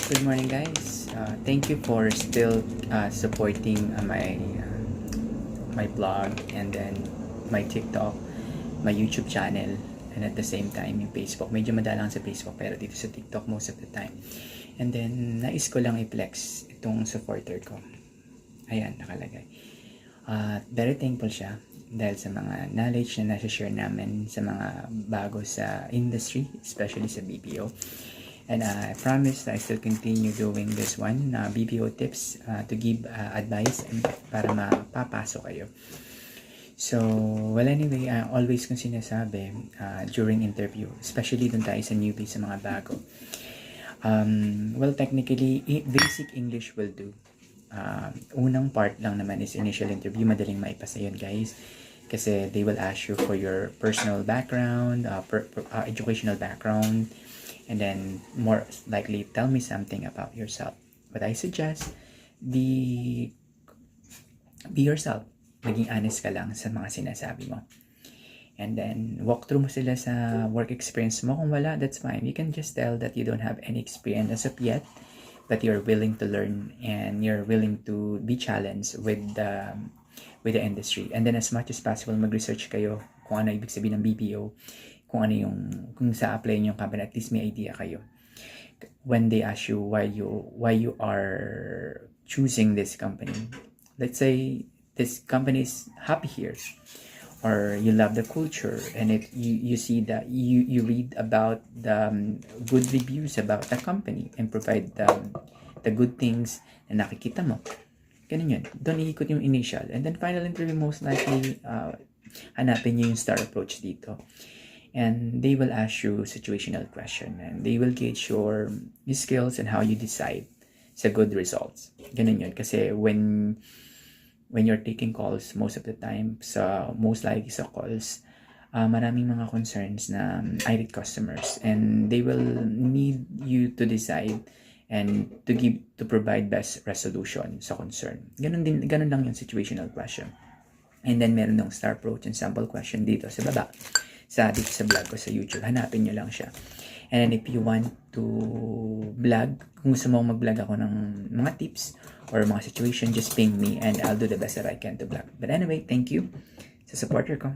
Good morning, guys. Thank you for still supporting my blog, and then my TikTok, my YouTube channel, and at the same time yung Facebook. Medyo madalang sa Facebook pero dito sa TikTok most of the time. And then nais ko lang i-flex itong supporter ko. Ayan, nakalagay. Very thankful siya dahil sa mga knowledge na nasa-share namin sa mga bago sa industry, especially sa BPO. And I promise I still continue doing this one, BPO tips, to give advice and para mapapasok kayo. So, well anyway, always kong sinasabi during interview, especially dun tayo sa newbie, sa mga bago. Well, technically, basic English will do. Unang part lang naman is initial interview. Madaling maipasa yun, guys. Kasi they will ask you for your personal background, educational background, and then more likely tell me something about yourself. But I suggest be yourself. Maging honest ka lang sa mga sinasabi mo. And then walk through mo sila sa work experience mo. Kung wala, that's fine. You can just tell that you don't have any experience as of yet, but you're willing to learn and you're willing to be challenged with the industry. And then as much as possible, mag-research kayo kung ano ibig sabihin ng BPO, kung sa apply yung company, at least may idea kayo. When they ask you why you are choosing this company, let's say this company is happy here, or you love the culture, and if you see that you read about the good reviews about the company and provide the good things na nakikita mo, ganun yun. Doon iikot yung initial, and then final interview most likely hanapin nyo yung star approach dito. And they will ask you situational question, and they will gauge your skills and how you decide sa good results. Ganun yun. Kasi when you're taking calls most of the time, most likely sa calls, maraming mga concerns na irate customers, and they will need you to decide and to provide best resolution sa concern. Ganun lang yung situational question. And then meron ng star approach and sample question dito sa baba. Dito sa vlog ko sa YouTube, hanapin nyo lang siya. And then if you want to vlog, kung gusto mo mag-vlog ako ng mga tips or mga situation, just ping me and I'll do the best that I can to vlog. But anyway, thank you sa supporter ko.